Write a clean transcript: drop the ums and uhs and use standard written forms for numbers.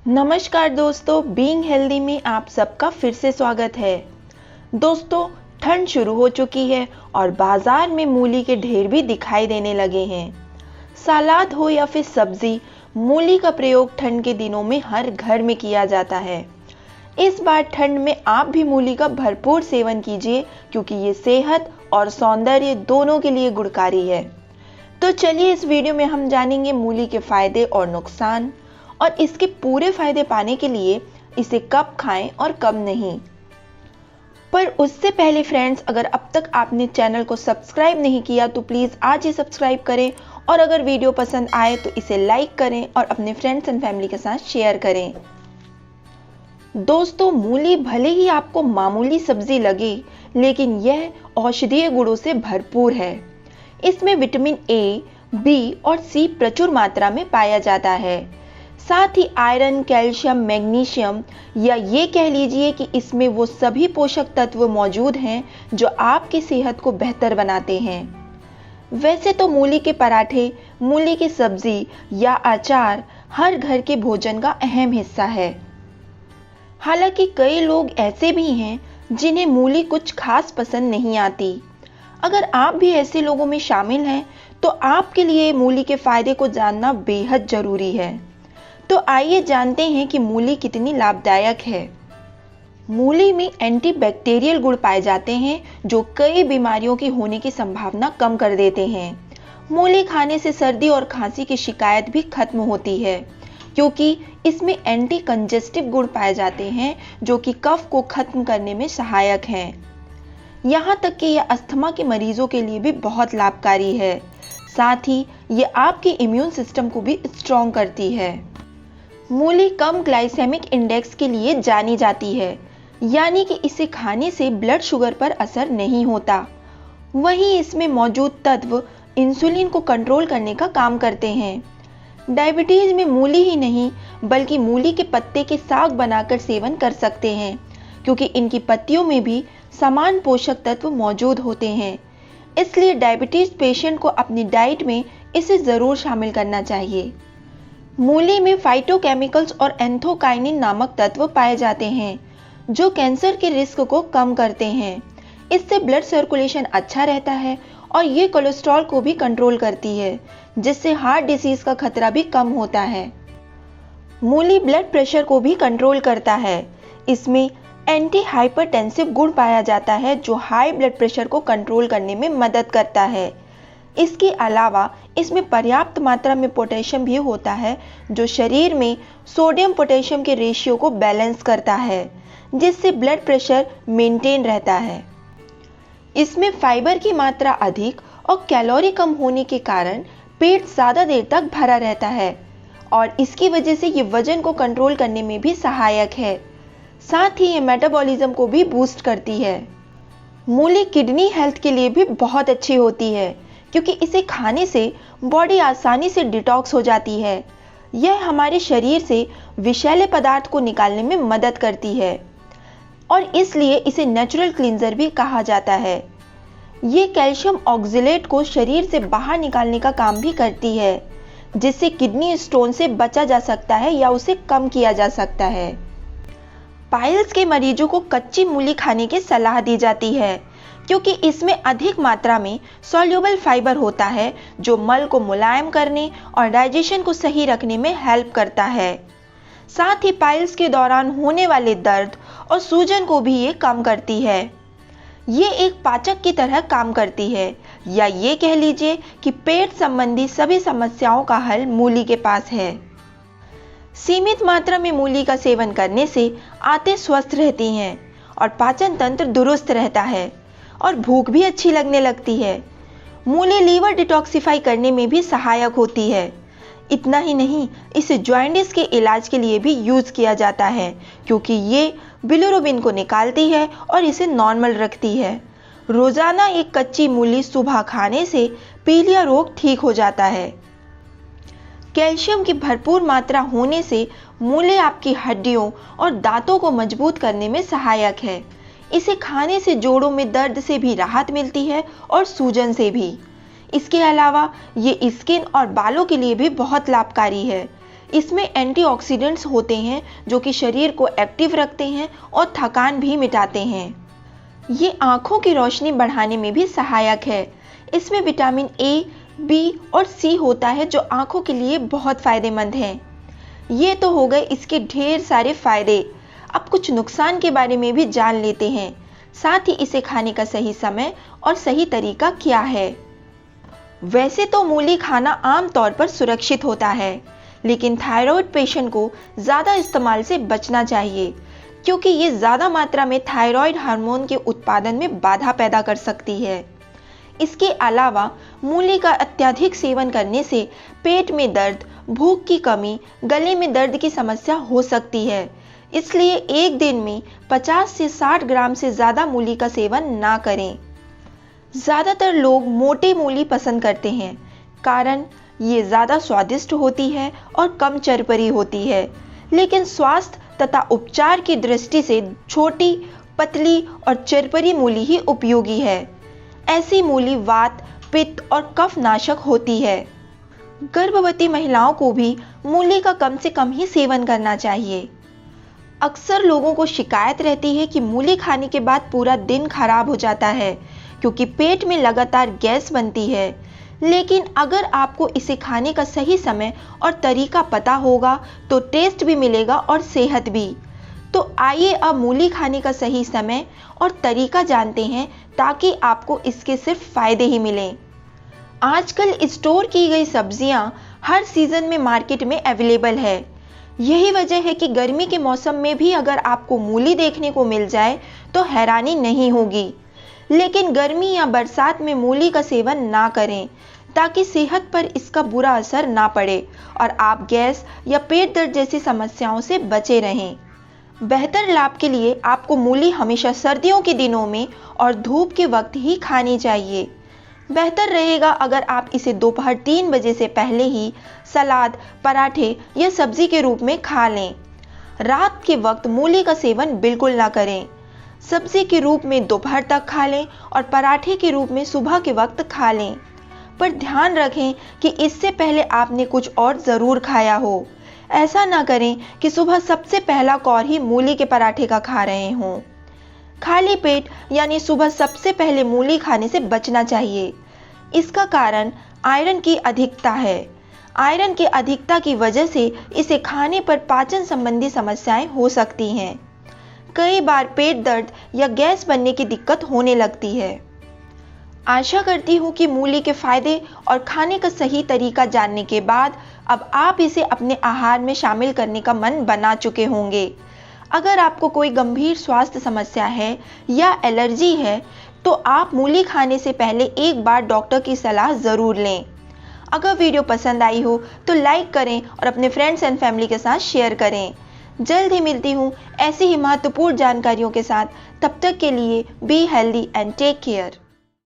नमस्कार दोस्तों, being healthy में आप सबका फिर से स्वागत है। दोस्तों, ठंड शुरू हो चुकी है और बाजार में मूली के ढेर भी दिखाई देने लगे हैं। सलाद हो या फिर सब्जी, मूली का प्रयोग ठंड के दिनों में हर घर में किया जाता है। इस बार ठंड में आप भी मूली का भरपूर सेवन कीजिए, क्योंकि ये सेहत और सौंदर्य दोनों के लिए गुणकारी है। तो चलिए इस वीडियो में हम जानेंगे मूली के फायदे और नुकसान, और इसके पूरे फायदे पाने के लिए इसे कब खाएं और कब नहीं। पर उससे पहले फ्रेंड्स, अगर अब तक आपने चैनल को सब्सक्राइब नहीं किया तो प्लीज़ आज ही सब्सक्राइब करें, और अगर वीडियो पसंद आए तो इसे लाइक करें और अपने फ्रेंड्स एंड फैमिली के साथ शेयर करें। दोस्तों, मूली भले ही आपको मामूली सब्जी लगे, लेकिन यह औषधीय गुणों से भरपूर है। इसमें विटामिन ए, बी और सी प्रचुर मात्रा में पाया जाता है। साथ ही आयरन, कैल्शियम, मैग्नीशियम, या ये कह लीजिए कि इसमें वो सभी पोषक तत्व मौजूद हैं जो आपकी सेहत को बेहतर बनाते हैं। वैसे तो मूली के पराठे, मूली की सब्जी या अचार हर घर के भोजन का अहम हिस्सा है। हालांकि कई लोग ऐसे भी हैं जिन्हें मूली कुछ खास पसंद नहीं आती। अगर आप भी ऐसे लोगों में शामिल हैं तो आपके लिए मूली के फायदे को जानना बेहद जरूरी है। तो आइए जानते हैं कि मूली कितनी लाभदायक है। मूली में एंटीबैक्टीरियल गुण पाए जाते हैं जो कई बीमारियों की होने की संभावना कम कर देते हैं। मूली खाने से सर्दी और खांसी की शिकायत भी खत्म होती है, क्योंकि इसमें एंटी कंजेस्टिव गुण पाए जाते हैं जो कि कफ को खत्म करने में सहायक हैं। यहाँ तक कि यह अस्थमा के मरीजों के लिए भी बहुत लाभकारी है। साथ ही ये आपके इम्यून सिस्टम को भी स्ट्रॉन्ग करती है। मूली कम ग्लाइसेमिक इंडेक्स के लिए जानी जाती है, यानी कि इसे खाने से ब्लड शुगर पर असर नहीं होता। वहीं इसमें मौजूद तत्व इंसुलिन को कंट्रोल करने का काम करते हैं। डायबिटीज में मूली ही नहीं बल्कि मूली के पत्ते के साग बनाकर सेवन कर सकते हैं, क्योंकि इनकी पत्तियों में भी समान पोषक तत्व मौजूद होते हैं। इसलिए डायबिटीज पेशेंट को अपनी डाइट में इसे जरूर शामिल करना चाहिए। मूली में फाइटोकेमिकल्स और एंथोकाइनिन नामक तत्व पाए जाते हैं जो कैंसर के रिस्क को कम करते हैं। इससे ब्लड सर्कुलेशन अच्छा रहता है और ये कोलेस्ट्रॉल को भी कंट्रोल करती है, जिससे हार्ट डिसीज का खतरा भी कम होता है। मूली ब्लड प्रेशर को भी कंट्रोल करता है। इसमें एंटी हाइपरटेंसिव गुण पाया जाता है जो हाई ब्लड प्रेशर को कंट्रोल करने में मदद करता है। इसके अलावा इसमें पर्याप्त मात्रा में पोटेशियम भी होता है जो शरीर में सोडियम पोटेशियम के रेशियो को बैलेंस करता है, जिससे ब्लड प्रेशर मेंटेन रहता है। इसमें फाइबर की मात्रा अधिक और कैलोरी कम होने के कारण पेट ज़्यादा देर तक भरा रहता है, और इसकी वजह से ये वजन को कंट्रोल करने में भी सहायक है। साथ ही ये मेटाबॉलिज्म को भी बूस्ट करती है। मूली किडनी हेल्थ के लिए भी बहुत अच्छी होती है, क्योंकि इसे खाने से बॉडी आसानी से डिटॉक्स हो जाती है। यह हमारे शरीर से विषैले पदार्थ को निकालने में मदद करती है, और इसलिए इसे नेचुरल क्लींजर भी कहा जाता है। ये कैल्शियम ऑक्जेलेट को शरीर से बाहर निकालने का काम भी करती है, जिससे किडनी स्टोन से बचा जा सकता है या उसे कम किया जा सकता है। पाइल्स के मरीजों को कच्ची मूली खाने की सलाह दी जाती है, क्योंकि इसमें अधिक मात्रा में सॉल्युबल फाइबर होता है जो मल को मुलायम करने और डाइजेशन को सही रखने में हेल्प करता है। साथ ही पाइल्स के दौरान होने वाले दर्द और सूजन को भी ये कम करती है। ये एक पाचक की तरह काम करती है, या ये कह लीजिए कि पेट संबंधी सभी समस्याओं का हल मूली के पास है। सीमित मात्रा में मूली का सेवन करने से आंतें स्वस्थ रहती हैं और पाचन तंत्र दुरुस्त रहता है, और भूख भी अच्छी लगने लगती है। मूली लीवर डिटॉक्सिफाई करने में भी सहायक होती है। इतना ही नहीं, इसे जॉइंटिस के इलाज के लिए भी यूज किया जाता है, क्योंकि ये बिलिरुबिन को निकालती है और इसे नॉर्मल रखती है। रोजाना एक कच्ची मूली सुबह खाने से पीलिया रोग ठीक हो जाता है। कैल्शियम की भरपूर मात्रा होने से मूली आपकी हड्डियों और दांतों को मजबूत करने में सहायक है। इसे खाने से जोड़ों में दर्द से भी राहत मिलती है और सूजन से भी। इसके अलावा ये स्किन और बालों के लिए भी बहुत लाभकारी है। इसमें एंटीऑक्सीडेंट्स होते हैं जो कि शरीर को एक्टिव रखते हैं और थकान भी मिटाते हैं। ये आंखों की रोशनी बढ़ाने में भी सहायक है। इसमें विटामिन ए, बी और सी होता है जो आंखों के लिए बहुत फायदेमंद है। ये तो हो गए इसके ढेर सारे फायदे। अब कुछ नुकसान के बारे में भी जान लेते हैं, साथ ही इसे खाने का सही समय और सही तरीका क्या है। वैसे तो मूली खाना आमतौर पर सुरक्षित होता है, लेकिन थायराइड पेशेंट को ज़्यादा इस्तेमाल से बचना चाहिए, क्योंकि ये ज़्यादा मात्रा में थायराइड हार्मोन के उत्पादन में बाधा पैदा कर सकती है। इसके अलावा मूली का अत्यधिक सेवन करने से पेट में दर्द, भूख की कमी, गले में दर्द की समस्या हो सकती है। इसलिए एक दिन में 50 से 60 ग्राम से ज़्यादा मूली का सेवन ना करें। ज़्यादातर लोग मोटी मूली पसंद करते हैं, कारण ये ज़्यादा स्वादिष्ट होती है और कम चरपरी होती है। लेकिन स्वास्थ्य तथा उपचार की दृष्टि से छोटी, पतली और चरपरी मूली ही उपयोगी है। ऐसी मूली वात, पित्त और कफ नाशक होती है। गर्भवती महिलाओं को भी मूली का कम से कम ही सेवन करना चाहिए। अक्सर लोगों को शिकायत रहती है कि मूली खाने के बाद पूरा दिन खराब हो जाता है, क्योंकि पेट में लगातार गैस बनती है। लेकिन अगर आपको इसे खाने का सही समय और तरीका पता होगा तो टेस्ट भी मिलेगा और सेहत भी। तो आइए अब मूली खाने का सही समय और तरीका जानते हैं, ताकि आपको इसके सिर्फ फायदे ही मिलें। आजकल स्टोर की गई सब्जियां हर सीजन में मार्केट में अवेलेबल है। यही वजह है कि गर्मी के मौसम में भी अगर आपको मूली देखने को मिल जाए तो हैरानी नहीं होगी। लेकिन गर्मी या बरसात में मूली का सेवन ना करें, ताकि सेहत पर इसका बुरा असर ना पड़े और आप गैस या पेट दर्द जैसी समस्याओं से बचे रहें। बेहतर लाभ के लिए आपको मूली हमेशा सर्दियों के दिनों में और धूप के वक्त ही खानी चाहिए। बेहतर रहेगा अगर आप इसे दोपहर 3 बजे से पहले ही सलाद, पराठे या सब्जी के रूप में खा लें। रात के वक्त मूली का सेवन बिल्कुल ना करें। सब्जी के रूप में दोपहर तक खा लें और पराठे के रूप में सुबह के वक्त खा लें। पर ध्यान रखें कि इससे पहले आपने कुछ और ज़रूर खाया हो। ऐसा ना करें कि सुबह सबसे पहला कौर ही मूली के पराठे का खा रहे हों। खाली पेट यानी सुबह सबसे पहले मूली खाने से बचना चाहिए। इसका कारण आयरन की अधिकता है। आयरन की अधिकता की वजह से इसे खाने पर पाचन संबंधी समस्याएं हो सकती हैं। कई बार पेट दर्द या गैस बनने की दिक्कत होने लगती है। आशा करती हूँ कि मूली के फायदे और खाने का सही तरीका जानने के बाद अब आप इसे अपने आहार में शामिल करने का मन बना चुके होंगे। अगर आपको कोई गंभीर स्वास्थ्य समस्या है या एलर्जी है तो आप मूली खाने से पहले एक बार डॉक्टर की सलाह ज़रूर लें। अगर वीडियो पसंद आई हो तो लाइक करें और अपने फ्रेंड्स एंड फैमिली के साथ शेयर करें। जल्द ही मिलती हूँ ऐसी ही महत्वपूर्ण जानकारियों के साथ। तब तक के लिए be healthy and take care.